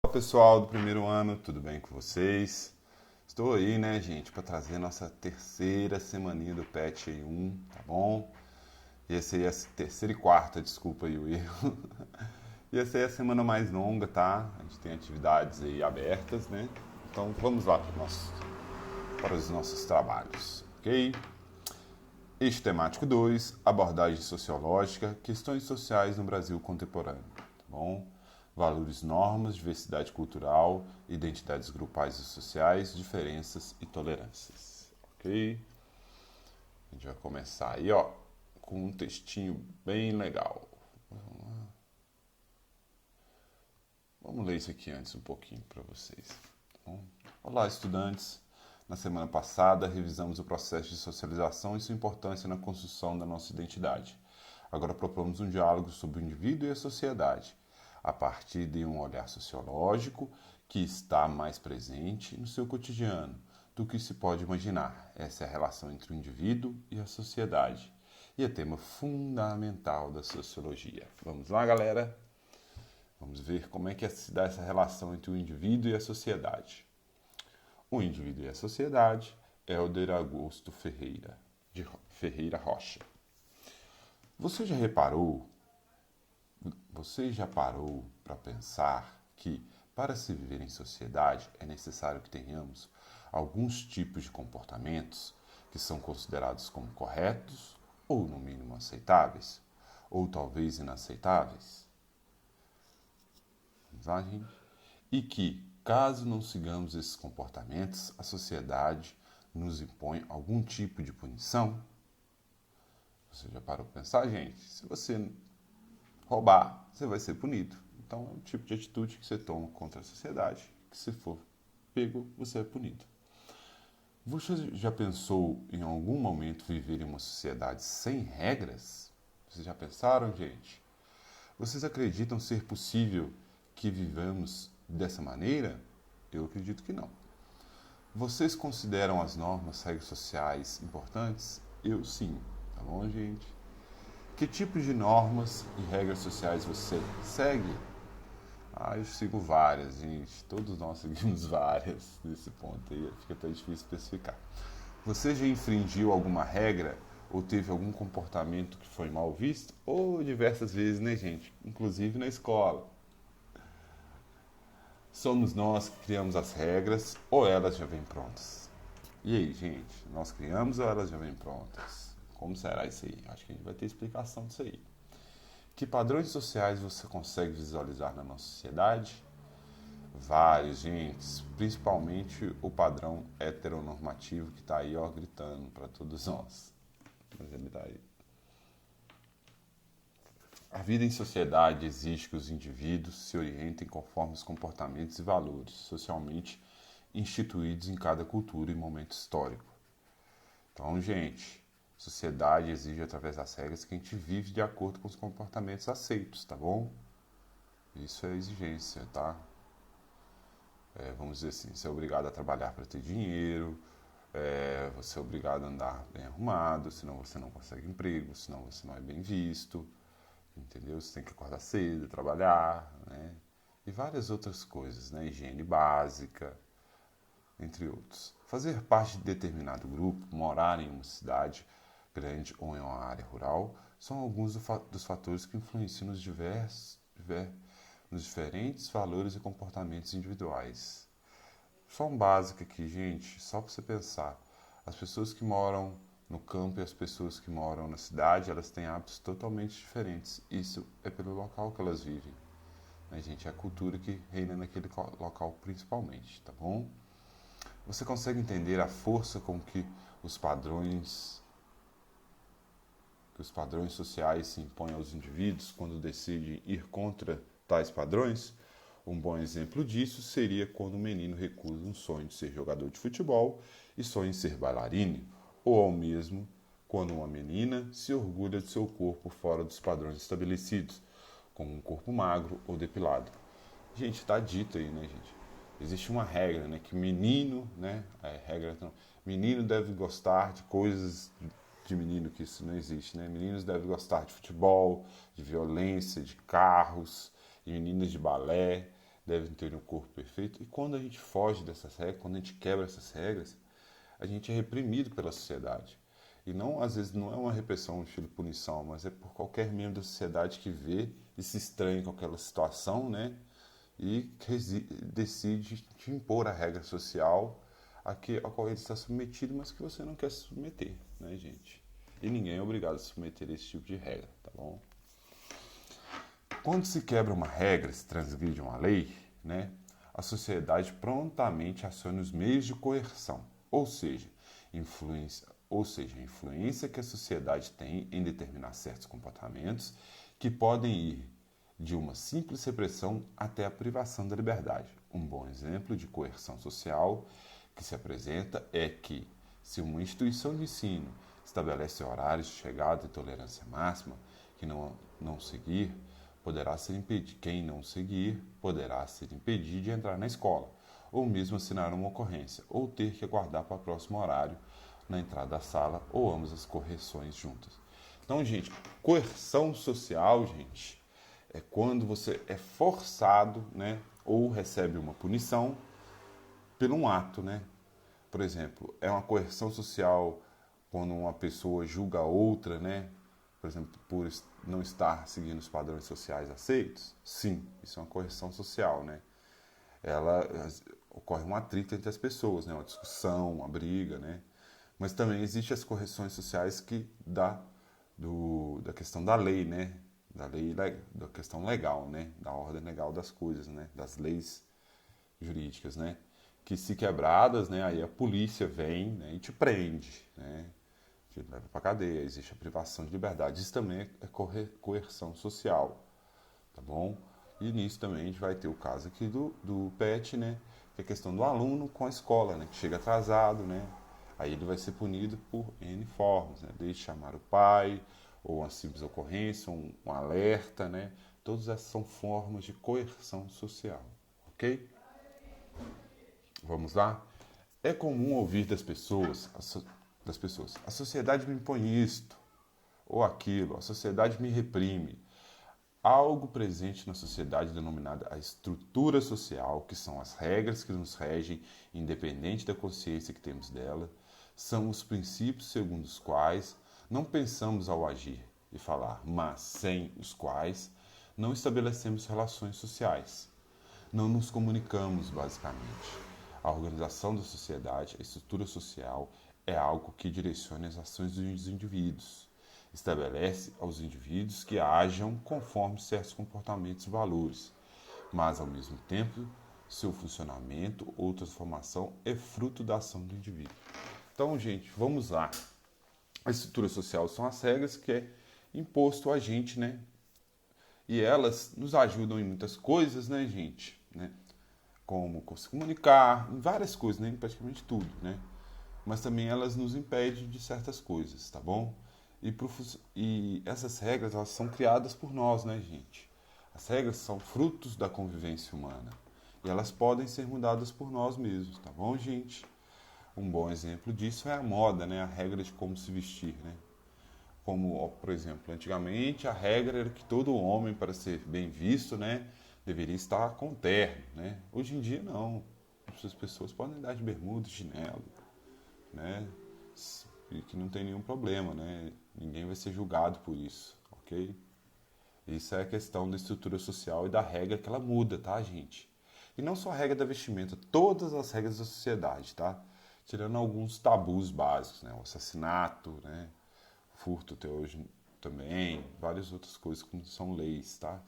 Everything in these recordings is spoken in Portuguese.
Olá pessoal do primeiro ano, tudo bem com vocês? Estou aí, né, gente, para trazer nossa terceira semaninha do PET aí 1, tá bom? E essa aí é a terceira e quarta, desculpa aí o erro. E essa aí é a semana mais longa, tá? A gente tem atividades aí abertas, né? Então vamos lá para os nossos trabalhos, ok? Eixo temático 2, abordagem sociológica, questões sociais no Brasil contemporâneo, tá bom? Valores, normas, diversidade cultural, identidades grupais e sociais, diferenças e tolerâncias, ok? A gente vai começar aí, ó, com um textinho bem legal. Vamos ler isso aqui antes um pouquinho para vocês. Tá bom? Olá, estudantes. Na semana passada, revisamos o processo de socialização e sua importância na construção da nossa identidade. Agora propomos um diálogo sobre o indivíduo e a sociedade, a partir de um olhar sociológico que está mais presente no seu cotidiano do que se pode imaginar. Essa é a relação entre o indivíduo e a sociedade. E é tema fundamental da sociologia. Vamos lá, galera? Vamos ver como é que se dá essa relação entre o indivíduo e a sociedade. O indivíduo e a sociedade, Helder Augusto Ferreira, de Ferreira Rocha. Você já reparou, você já parou para pensar que, para se viver em sociedade, é necessário que tenhamos alguns tipos de comportamentos que são considerados como corretos ou, no mínimo, aceitáveis, ou talvez inaceitáveis? Vamos lá, gente? E que, caso não sigamos esses comportamentos, a sociedade nos impõe algum tipo de punição? Você já parou para pensar, gente? Se você roubar, você vai ser punido. Então é um tipo de atitude que você toma contra a sociedade, que se for pego, você é punido. Você já pensou em algum momento viver em uma sociedade sem regras? Vocês já pensaram, gente? Vocês acreditam ser possível que vivamos dessa maneira? Eu acredito que não. Vocês consideram as normas, regras sociais importantes? Eu sim. Tá bom, gente? Que tipos de normas e regras sociais você segue? Eu sigo várias, gente. Todos nós seguimos várias nesse ponto aí. Fica até difícil especificar. Você já infringiu alguma regra ou teve algum comportamento que foi mal visto? Ou diversas vezes, né, gente? Inclusive na escola. Somos nós que criamos as regras ou elas já vêm prontas? E aí, gente? Nós criamos ou elas já vêm prontas? Como será isso aí? Acho que a gente vai ter explicação disso aí. Que padrões sociais você consegue visualizar na nossa sociedade? Vários, gente. Principalmente o padrão heteronormativo que está aí, ó, gritando para todos nós. Mas ele tá aí. A vida em sociedade exige que os indivíduos se orientem conforme os comportamentos e valores socialmente instituídos em cada cultura e momento histórico. Então, gente, sociedade exige através das regras que a gente vive de acordo com os comportamentos aceitos, tá bom? Isso é exigência, tá? Vamos dizer assim, você é obrigado a trabalhar para ter dinheiro, você é obrigado a andar bem arrumado, senão você não consegue emprego, senão você não é bem visto, entendeu? Você tem que acordar cedo, trabalhar, né? E várias outras coisas, né? Higiene básica, entre outros. Fazer parte de determinado grupo, morar em uma cidade grande ou em uma área rural, são alguns dos fatores que influenciam nos diferentes valores e comportamentos individuais. Só um básico aqui, gente, só para você pensar. As pessoas que moram no campo e as pessoas que moram na cidade, elas têm hábitos totalmente diferentes. Isso é pelo local que elas vivem. Né, gente? É a cultura que reina naquele local principalmente, tá bom? Você consegue entender a força com os padrões que os padrões sociais se impõem aos indivíduos quando decidem ir contra tais padrões? Um bom exemplo disso seria quando um menino recusa um sonho de ser jogador de futebol e sonha em ser bailarino, ou ao mesmo quando uma menina se orgulha de seu corpo fora dos padrões estabelecidos, como um corpo magro ou depilado. Gente, está dito aí, né, gente? Existe uma regra, né, que menino, né, regra não, menino deve gostar de coisas de menino, que isso não existe, né? Meninos devem gostar de futebol, de violência, de carros, e meninas de balé, devem ter um corpo perfeito. E quando a gente foge dessas regras, quando a gente quebra essas regras, a gente é reprimido pela sociedade. E não, às vezes, não é uma repressão, um estilo de punição, mas é por qualquer membro da sociedade que vê e se estranha com aquela situação, né? E decide te impor a regra social a qual ele está submetido, mas que você não quer se submeter, né, gente? E ninguém é obrigado a se submeter a esse tipo de regra, tá bom? Quando se quebra uma regra, se transgride uma lei, né, a sociedade prontamente aciona os meios de coerção, a influência que a sociedade tem em determinar certos comportamentos que podem ir de uma simples repressão até a privação da liberdade. Um bom exemplo de coerção social que se apresenta é que, se uma instituição de ensino estabelece horários de chegada e tolerância máxima, que não seguir, poderá ser impedido. Quem não seguir poderá ser impedido de entrar na escola, ou mesmo assinar uma ocorrência, ou ter que aguardar para o próximo horário na entrada da sala, ou ambas as correções juntas. Então, gente, coerção social, gente, é quando você é forçado, né, ou recebe uma punição por um ato, né? Por exemplo, é uma coerção social quando uma pessoa julga outra, né? Por exemplo, por não estar seguindo os padrões sociais aceitos? Sim, isso é uma coerção social, né? Ocorre um atrito entre as pessoas, né? Uma discussão, uma briga, né? Mas também existem as correções sociais da questão da lei, né? Da questão legal, né? Da ordem legal das coisas, né? Das leis jurídicas, né? Que se quebradas, né? Aí a polícia vem, né, e te prende, né? Te leva para cadeia, existe a privação de liberdade. Isso também é coerção social, tá bom? E nisso também a gente vai ter o caso aqui do PET, né? Que é a questão do aluno com a escola, né? Que chega atrasado, né? Aí ele vai ser punido por N formas, né? Desde chamar o pai, ou uma simples ocorrência, um alerta, né? Todas essas são formas de coerção social, ok? Vamos lá? É comum ouvir das pessoas, a sociedade me impõe isto ou aquilo, a sociedade me reprime. Algo presente na sociedade denominada a estrutura social, que são as regras que nos regem, independente da consciência que temos dela, são os princípios segundo os quais não pensamos ao agir e falar, mas sem os quais não estabelecemos relações sociais. Não nos comunicamos, basicamente. A organização da sociedade, a estrutura social, é algo que direciona as ações dos indivíduos. Estabelece aos indivíduos que ajam conforme certos comportamentos e valores, mas, ao mesmo tempo, seu funcionamento ou transformação é fruto da ação do indivíduo. Então, gente, vamos lá. A estrutura social são as regras que é imposto a gente, né? E elas nos ajudam em muitas coisas, né, gente? Né? Como se comunicar, em várias coisas, né? Em praticamente tudo, né? Mas também elas nos impedem de certas coisas, tá bom? E essas regras, elas são criadas por nós, né, gente? As regras são frutos da convivência humana. E elas podem ser mudadas por nós mesmos, tá bom, gente? Um bom exemplo disso é a moda, né? A regra de como se vestir, né? Como, por exemplo, antigamente a regra era que todo homem, para ser bem visto, né, deveria estar com terno, né? Hoje em dia não. As pessoas podem andar de bermuda, chinelo, né? E que não tem nenhum problema, né? Ninguém vai ser julgado por isso, ok? Isso é a questão da estrutura social e da regra que ela muda, tá, gente? E não só a regra da vestimenta, todas as regras da sociedade, tá? Tirando alguns tabus básicos, né? O assassinato, né? Furto até hoje também, várias outras coisas que não são leis, tá?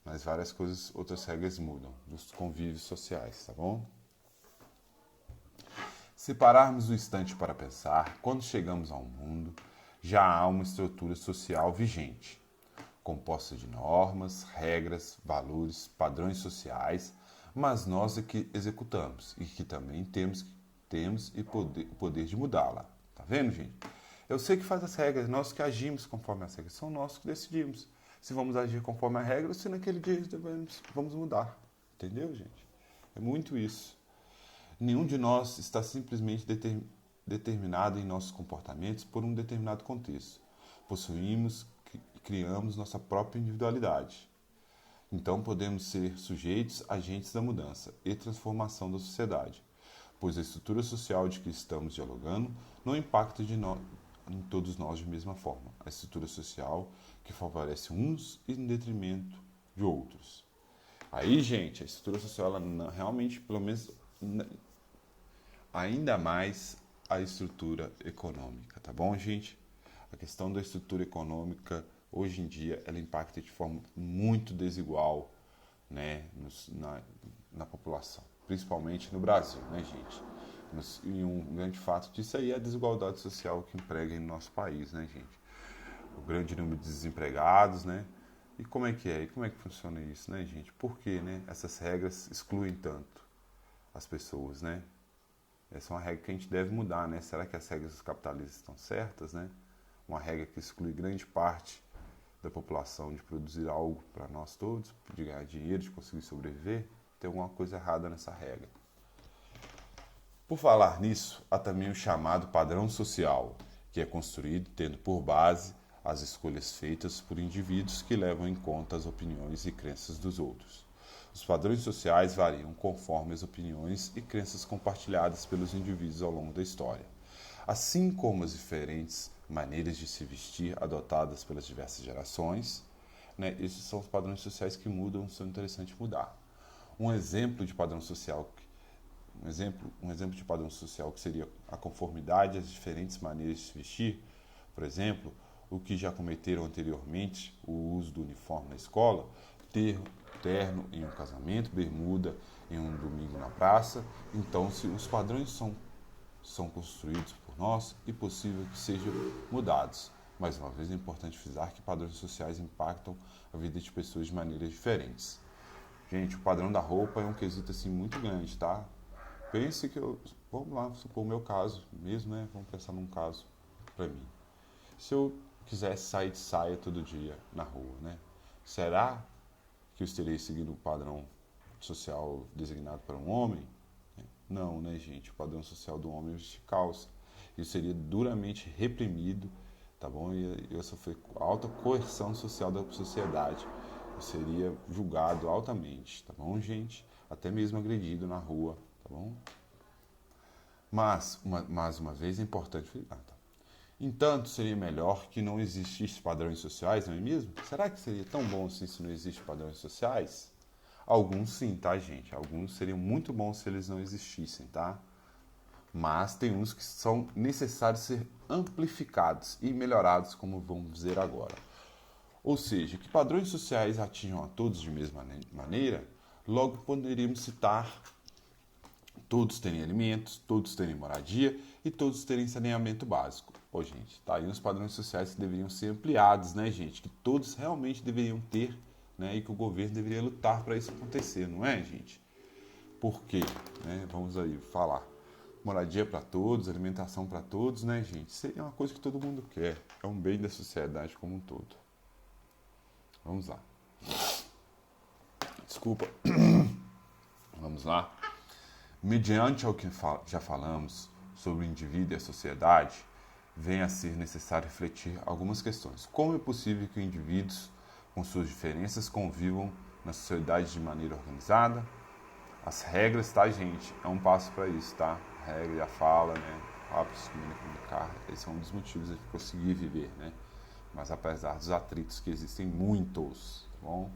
Mas várias coisas, outras regras mudam dos convívios sociais, tá bom? Se pararmos o instante para pensar, quando chegamos ao mundo, já há uma estrutura social vigente, composta de normas, regras, valores, padrões sociais, mas nós é que executamos e que também temos o poder de mudá-la. Tá vendo, gente? Eu sei que faz as regras, nós que agimos conforme as regras, são nós que decidimos se vamos agir conforme a regra ou se naquele dia vamos mudar. Entendeu, gente? É muito isso. Nenhum de nós está simplesmente determinado em nossos comportamentos por um determinado contexto. Possuímos e criamos nossa própria individualidade. Então podemos ser sujeitos, agentes da mudança e transformação da sociedade, pois a estrutura social de que estamos dialogando não impacta em todos nós de mesma forma. A estrutura social que favorece uns em detrimento de outros. Aí, gente, a estrutura social, ela realmente, pelo menos, ainda mais a estrutura econômica, tá bom, gente? A questão da estrutura econômica, hoje em dia, ela impacta de forma muito desigual, né, na população, principalmente no Brasil, né, gente? E um grande fato disso aí é a desigualdade social que emprega em nosso país, né, gente? O grande número de desempregados, né? E como é que é? E como é que funciona isso, né, gente? Por que, né, essas regras excluem tanto as pessoas, né? Essa é uma regra que a gente deve mudar, né? Será que as regras dos capitalistas estão certas, né? Uma regra que exclui grande parte da população de produzir algo para nós todos, de ganhar dinheiro, de conseguir sobreviver. Tem alguma coisa errada nessa regra. Por falar nisso, há também o chamado padrão social, que é construído tendo por base as escolhas feitas por indivíduos que levam em conta as opiniões e crenças dos outros. Os padrões sociais variam conforme as opiniões e crenças compartilhadas pelos indivíduos ao longo da história. Assim como as diferentes maneiras de se vestir adotadas pelas diversas gerações, né, esses são os padrões sociais que mudam, são interessantes mudar. Um exemplo de padrão social que seria a conformidade às diferentes maneiras de se vestir, por exemplo, o que já cometeram anteriormente, o uso do uniforme na escola, ter terno em um casamento, bermuda em um domingo na praça. Então, se os padrões são construídos por nós e possível que sejam mudados. Mais uma vez, é importante frisar que padrões sociais impactam a vida de pessoas de maneiras diferentes. Gente, o padrão da roupa é um quesito assim muito grande, tá? Pense que vamos lá, supor o meu caso mesmo, né? Vamos pensar num caso para mim. Se eu quisesse sair de saia todo dia na rua, né? Será que eu estarei seguindo o padrão social designado para um homem? Não, né, gente? O padrão social do homem é vestir calça. Isso seria duramente reprimido, tá bom? E eu sofrer alta coerção social da sociedade. Eu seria julgado altamente, tá bom, gente? Até mesmo agredido na rua, tá bom? Mas, mais uma vez, é importante... Entanto, seria melhor que não existissem padrões sociais, não é mesmo? Será que seria tão bom assim se não existem padrões sociais? Alguns sim, tá, gente? Alguns seriam muito bons se eles não existissem, tá? Mas tem uns que são necessários ser amplificados e melhorados, como vamos ver agora. Ou seja, que padrões sociais atinjam a todos de mesma maneira, logo poderíamos citar todos terem alimentos, todos terem moradia e todos terem saneamento básico. Pô, gente, tá aí os padrões sociais que deveriam ser ampliados, né, gente? Que todos realmente deveriam ter, né? E que o governo deveria lutar para isso acontecer, não é, gente? Por quê? Né? Vamos aí falar. Moradia para todos, alimentação para todos, né, gente? Seria uma coisa que todo mundo quer. É um bem da sociedade como um todo. Vamos lá. Desculpa. Vamos lá. Mediante ao que já falamos sobre o indivíduo e a sociedade, vem a ser necessário refletir algumas questões. Como é possível que indivíduos, com suas diferenças, convivam na sociedade de maneira organizada? As regras, tá, gente? É um passo para isso, tá? A regra e a fala, né? Para se comunicar. Esse é um dos motivos de conseguir viver, né? Mas apesar dos atritos que existem muitos, tá bom?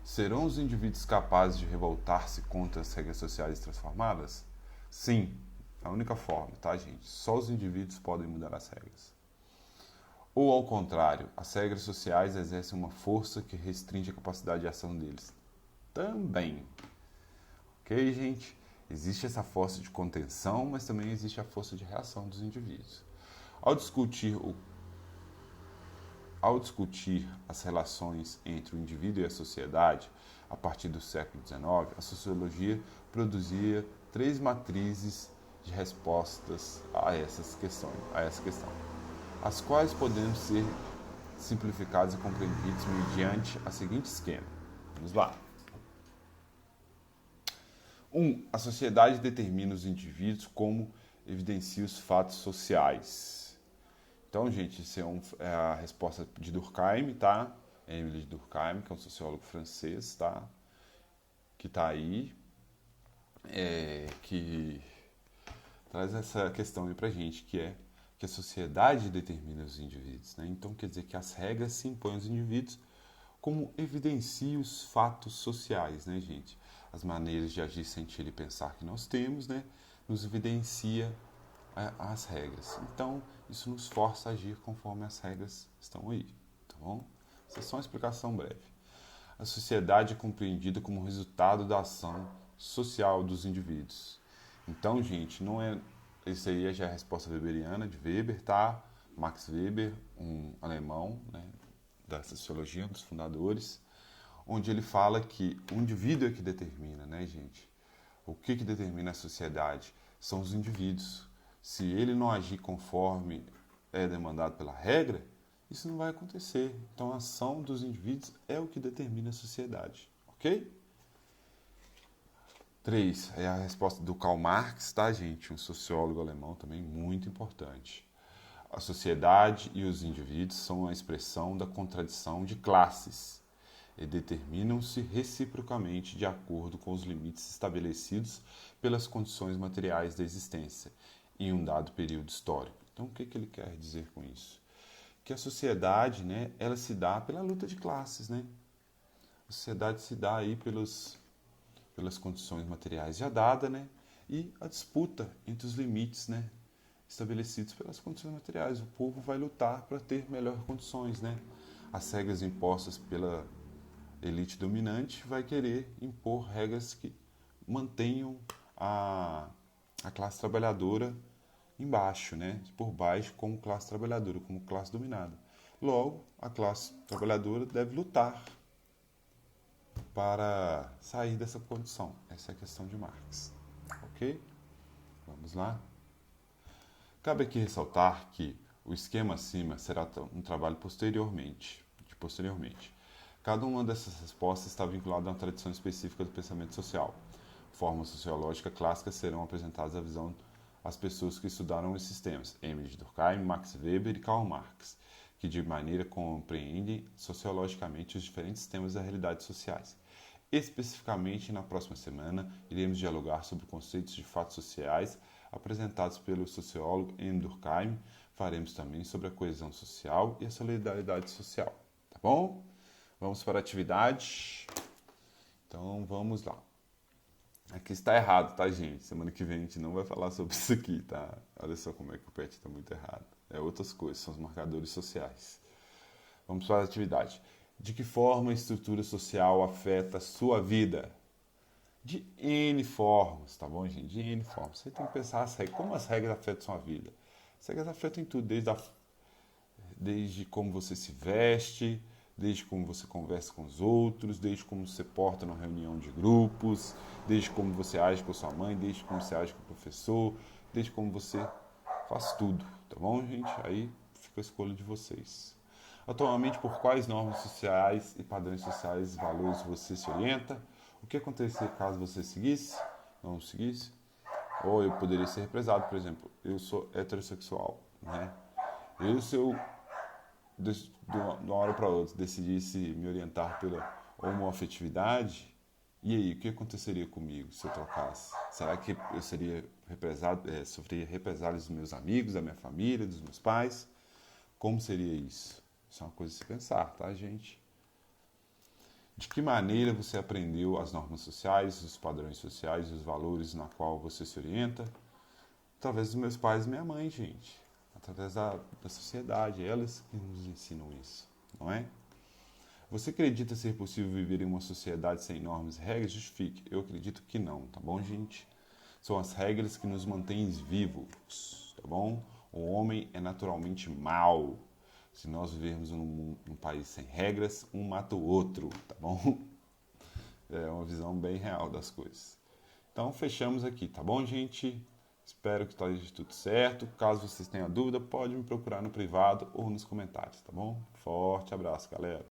Serão os indivíduos capazes de revoltar-se contra as regras sociais transformadas? Sim, é a única forma, tá, gente? Só os indivíduos podem mudar as regras. Ou, ao contrário, as regras sociais exercem uma força que restringe a capacidade de ação deles? Também. Ok, gente? Existe essa força de contenção, mas também existe a força de reação dos indivíduos. Ao discutir as relações entre o indivíduo e a sociedade, a partir do século XIX, a sociologia produzia 3 matrizes de respostas a essa questão, as quais podem ser simplificadas e compreendidas mediante a seguinte esquema. Vamos lá. 1. A sociedade determina os indivíduos como evidencia os fatos sociais. Então, gente, isso é a resposta de Durkheim, tá? Émile Durkheim, que é um sociólogo francês, tá? Que está aí, que traz essa questão aí pra gente, que é que a sociedade determina os indivíduos, né? Então quer dizer que as regras se impõem aos indivíduos como evidencia os fatos sociais, né, gente? As maneiras de agir, sentir e pensar que nós temos, né, nos evidencia as regras. Então, isso nos força a agir conforme as regras estão aí, tá bom? Essa é só uma explicação breve. A sociedade é compreendida como resultado da ação social dos indivíduos. Então, gente, não é. Isso aí já é a resposta weberiana de Weber, tá? Max Weber, um alemão, né, da sociologia, um dos fundadores, onde ele fala que o indivíduo é que determina, né, gente? O que determina a sociedade? São os indivíduos. Se ele não agir conforme é demandado pela regra, isso não vai acontecer. Então, a ação dos indivíduos é o que determina a sociedade, ok? 3. É a resposta do Karl Marx, tá, gente? Um sociólogo alemão também muito importante. A sociedade e os indivíduos são a expressão da contradição de classes e determinam-se reciprocamente de acordo com os limites estabelecidos pelas condições materiais da existência em um dado período histórico. Então, o que ele quer dizer com isso? Que a sociedade, né, ela se dá pela luta de classes, né? A sociedade se dá aí pelas condições materiais já dadas, né? E a disputa entre os limites, né, estabelecidos pelas condições materiais. O povo vai lutar para ter melhores condições, né? As regras impostas pela elite dominante vai querer impor regras que mantenham a classe trabalhadora embaixo, né? Por baixo como classe trabalhadora, como classe dominada. Logo, a classe trabalhadora deve lutar para sair dessa condição. Essa é a questão de Marx. Ok? Vamos lá? Cabe aqui ressaltar que o esquema acima será um trabalho posteriormente. Cada uma dessas respostas está vinculada a uma tradição específica do pensamento social. Formas sociológicas clássicas serão apresentadas à visão às pessoas que estudaram esses temas, Émile Durkheim, Max Weber e Karl Marx, que de maneira compreendem sociologicamente os diferentes temas das realidades sociais. Especificamente, na próxima semana, iremos dialogar sobre conceitos de fatos sociais apresentados pelo sociólogo Émile Durkheim. Faremos também sobre a coesão social e a solidariedade social. Tá bom? Vamos para a atividade. Então, vamos lá. Aqui está errado, tá, gente? Semana que vem a gente não vai falar sobre isso aqui, tá? Olha só como é que o PET está muito errado. É outras coisas, são os marcadores sociais. Vamos para a atividade. De que forma a estrutura social afeta a sua vida? De N formas, tá bom, gente? De N formas. Você tem que pensar como as regras afetam a sua vida. As regras afetam em tudo, desde como você se veste, desde como você conversa com os outros, desde como você porta numa reunião de grupos, desde como você age com a sua mãe, desde como você age com o professor, desde como você faz tudo, tá bom, gente? Aí fica a escolha de vocês. Atualmente, por quais normas sociais e padrões sociais e valores você se orienta? O que aconteceria caso você seguisse? Não seguisse? Ou eu poderia ser represado, por exemplo, eu sou heterossexual, né? Se eu de uma hora para outra decidisse me orientar pela homoafetividade, e aí, o que aconteceria comigo se eu trocasse? Será que eu seria sofreria represálias dos meus amigos, da minha família, dos meus pais? Como seria isso? Isso é uma coisa a se pensar, tá, gente? De que maneira você aprendeu as normas sociais, os padrões sociais, os valores na qual você se orienta? Através dos meus pais e minha mãe, gente. Através da sociedade, elas que nos ensinam isso, não é? Você acredita ser possível viver em uma sociedade sem normas e regras? Justifique. Eu acredito que não, tá bom, gente? São as regras que nos mantêm vivos, tá bom? O homem é naturalmente mau. Se nós vivermos num país sem regras, um mata o outro, tá bom? É uma visão bem real das coisas. Então, fechamos aqui, tá bom, gente? Espero que esteja tudo certo. Caso vocês tenham dúvida, pode me procurar no privado ou nos comentários, tá bom? Forte abraço, galera!